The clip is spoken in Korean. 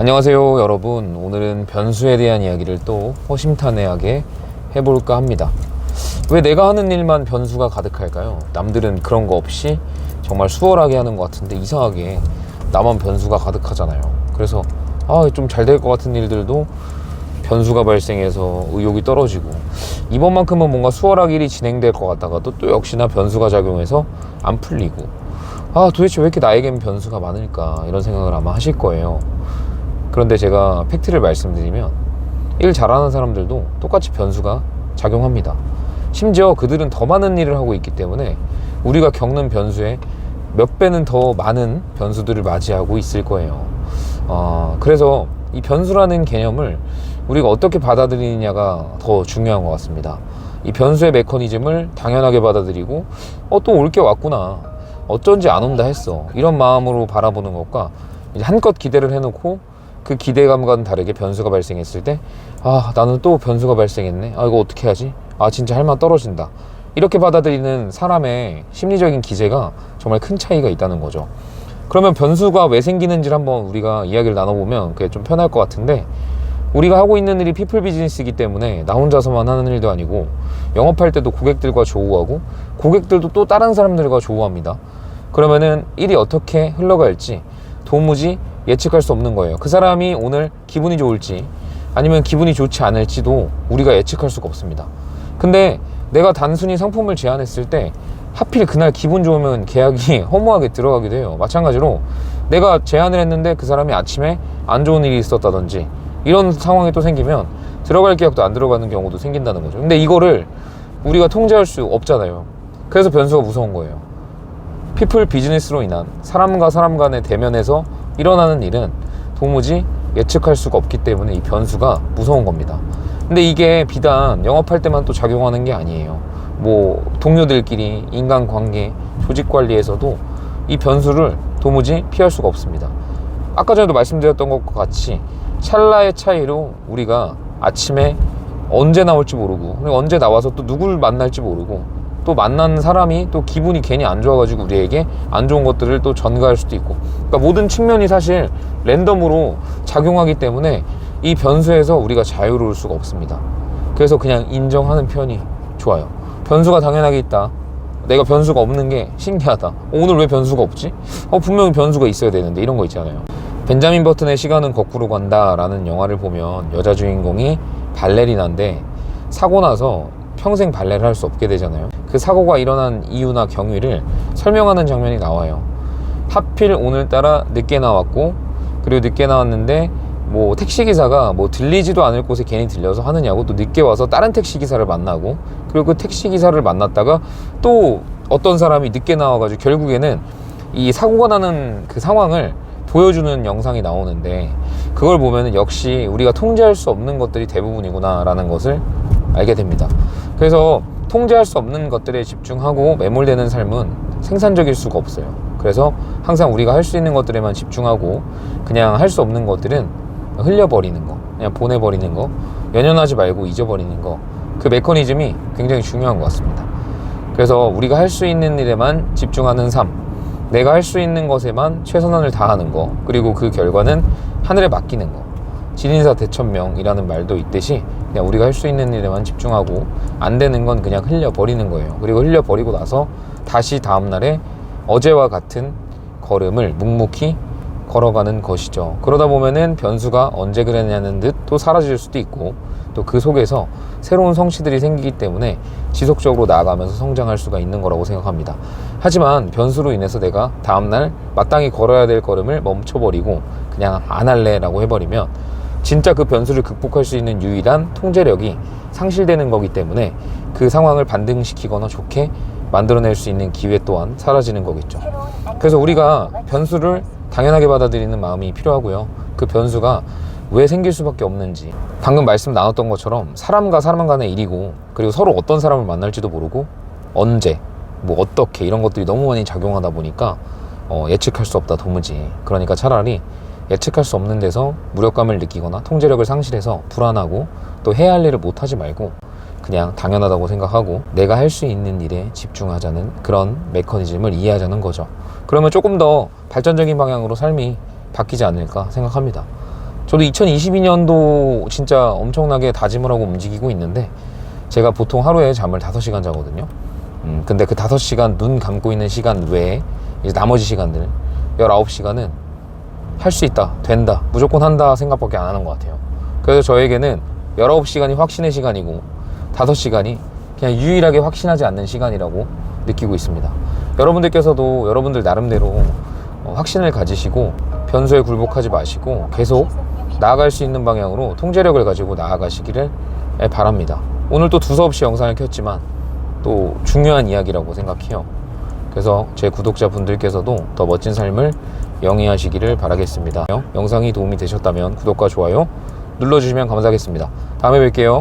안녕하세요 여러분. 오늘은 변수에 대한 이야기를 또 허심탄회하게 해볼까 합니다. 왜 내가 하는 일만 변수가 가득할까요? 남들은 그런 거 없이 정말 수월하게 하는 것 같은데 이상하게 나만 변수가 가득하잖아요. 그래서 좀 잘 될 것 같은 일들도 변수가 발생해서 의욕이 떨어지고, 이번만큼은 뭔가 수월하게 일이 진행될 것 같다가도 또 역시나 변수가 작용해서 안 풀리고, 도대체 왜 이렇게 나에겐 변수가 많을까, 이런 생각을 아마 하실 거예요. 그런데 제가 팩트를 말씀드리면 일 잘하는 사람들도 똑같이 변수가 작용합니다. 심지어 그들은 더 많은 일을 하고 있기 때문에 우리가 겪는 변수에 몇 배는 더 많은 변수들을 맞이하고 있을 거예요. 그래서 이 변수라는 개념을 우리가 어떻게 받아들이느냐가 더 중요한 것 같습니다. 이 변수의 메커니즘을 당연하게 받아들이고 또 올 게 왔구나, 어쩐지 안 온다 했어, 이런 마음으로 바라보는 것과, 이제 한껏 기대를 해놓고 그 기대감과는 다르게 변수가 발생했을 때 나는 또 변수가 발생했네, 이거 어떻게 하지, 진짜 할 맛 떨어진다, 이렇게 받아들이는 사람의 심리적인 기제가 정말 큰 차이가 있다는 거죠. 그러면 변수가 왜 생기는지를 한번 우리가 이야기를 나눠보면 그게 좀 편할 것 같은데, 우리가 하고 있는 일이 피플 비즈니스이기 때문에 나 혼자서만 하는 일도 아니고, 영업할 때도 고객들과 조우하고 고객들도 또 다른 사람들과 조우합니다. 그러면은 일이 어떻게 흘러갈지 도무지 예측할 수 없는 거예요. 그 사람이 오늘 기분이 좋을지 아니면 기분이 좋지 않을지도 우리가 예측할 수가 없습니다. 근데 내가 단순히 상품을 제안했을 때 하필 그날 기분 좋으면 계약이 허무하게 들어가기도 해요. 마찬가지로 내가 제안을 했는데 그 사람이 아침에 안 좋은 일이 있었다든지 이런 상황이 또 생기면 들어갈 계약도 안 들어가는 경우도 생긴다는 거죠. 근데 이거를 우리가 통제할 수 없잖아요. 그래서 변수가 무서운 거예요. 피플 비즈니스로 인한 사람과 사람 간의 대면에서 일어나는 일은 도무지 예측할 수가 없기 때문에 이 변수가 무서운 겁니다. 근데 이게 비단 영업할 때만 또 작용하는 게 아니에요. 동료들끼리 인간관계, 조직관리에서도 이 변수를 도무지 피할 수가 없습니다. 아까 전에도 말씀드렸던 것과 같이 찰나의 차이로 우리가 아침에 언제 나올지 모르고, 그리고 언제 나와서 또 누굴 만날지 모르고, 또 만난 사람이 또 기분이 괜히 안 좋아가지고 우리에게 안 좋은 것들을 또 전가할 수도 있고, 그러니까 모든 측면이 사실 랜덤으로 작용하기 때문에 이 변수에서 우리가 자유로울 수가 없습니다. 그래서 그냥 인정하는 편이 좋아요. 변수가 당연하게 있다, 내가 변수가 없는 게 신기하다, 오늘 왜 변수가 없지? 분명히 변수가 있어야 되는데, 이런 거 있잖아요. 벤자민 버튼의 시간은 거꾸로 간다 라는 영화를 보면 여자 주인공이 발레리나인데 사고 나서 평생 발레를 할 수 없게 되잖아요. 그 사고가 일어난 이유나 경위를 설명하는 장면이 나와요. 하필 오늘따라 늦게 나왔고, 그리고 늦게 나왔는데 택시기사가 들리지도 않을 곳에 괜히 들려서 하느냐고, 또 늦게 와서 다른 택시기사를 만나고, 그리고 그 택시기사를 만났다가 또 어떤 사람이 늦게 나와가지고 결국에는 이 사고가 나는 그 상황을 보여주는 영상이 나오는데, 그걸 보면 역시 우리가 통제할 수 없는 것들이 대부분이구나 라는 것을 알게 됩니다. 그래서 통제할 수 없는 것들에 집중하고 매몰되는 삶은 생산적일 수가 없어요. 그래서 항상 우리가 할 수 있는 것들에만 집중하고, 그냥 할 수 없는 것들은 흘려버리는 거, 그냥 보내버리는 거, 연연하지 말고 잊어버리는 거, 그 메커니즘이 굉장히 중요한 것 같습니다. 그래서 우리가 할 수 있는 일에만 집중하는 삶, 내가 할 수 있는 것에만 최선을 다하는 거, 그리고 그 결과는 하늘에 맡기는 거, 진인사 대천명이라는 말도 있듯이 그냥 우리가 할 수 있는 일에만 집중하고 안 되는 건 그냥 흘려버리는 거예요. 그리고 흘려버리고 나서 다시 다음날에 어제와 같은 걸음을 묵묵히 걸어가는 것이죠. 그러다 보면은 변수가 언제 그랬냐는 듯 또 사라질 수도 있고, 또 그 속에서 새로운 성취들이 생기기 때문에 지속적으로 나아가면서 성장할 수가 있는 거라고 생각합니다. 하지만 변수로 인해서 내가 다음날 마땅히 걸어야 될 걸음을 멈춰버리고 그냥 안 할래 라고 해버리면 진짜 그 변수를 극복할 수 있는 유일한 통제력이 상실되는 거기 때문에 그 상황을 반등시키거나 좋게 만들어낼 수 있는 기회 또한 사라지는 거겠죠. 그래서 우리가 변수를 당연하게 받아들이는 마음이 필요하고요. 그 변수가 왜 생길 수밖에 없는지, 방금 말씀 나눴던 것처럼 사람과 사람 간의 일이고, 그리고 서로 어떤 사람을 만날지도 모르고 언제 어떻게 이런 것들이 너무 많이 작용하다 보니까 예측할 수 없다 도무지. 그러니까 차라리 예측할 수 없는 데서 무력감을 느끼거나 통제력을 상실해서 불안하고 또 해야 할 일을 못하지 말고 그냥 당연하다고 생각하고 내가 할 수 있는 일에 집중하자는 그런 메커니즘을 이해하자는 거죠. 그러면 조금 더 발전적인 방향으로 삶이 바뀌지 않을까 생각합니다. 저도 2022년도 진짜 엄청나게 다짐을 하고 움직이고 있는데, 제가 보통 하루에 잠을 5시간 자거든요. 근데 그 5시간 눈 감고 있는 시간 외에 이제 나머지 시간들 19시간은 할 수 있다, 된다, 무조건 한다 생각밖에 안 하는 것 같아요. 그래서 저에게는 19시간이 확신의 시간이고 5시간이 그냥 유일하게 확신하지 않는 시간이라고 느끼고 있습니다. 여러분들께서도 여러분들 나름대로 확신을 가지시고 변수에 굴복하지 마시고 계속 나아갈 수 있는 방향으로 통제력을 가지고 나아가시기를 바랍니다. 오늘 또 두서없이 영상을 켰지만 또 중요한 이야기라고 생각해요. 그래서 제 구독자분들께서도 더 멋진 삶을 영위하시기를 바라겠습니다. 영상이 도움이 되셨다면 구독과 좋아요 눌러주시면 감사하겠습니다. 다음에 뵐게요.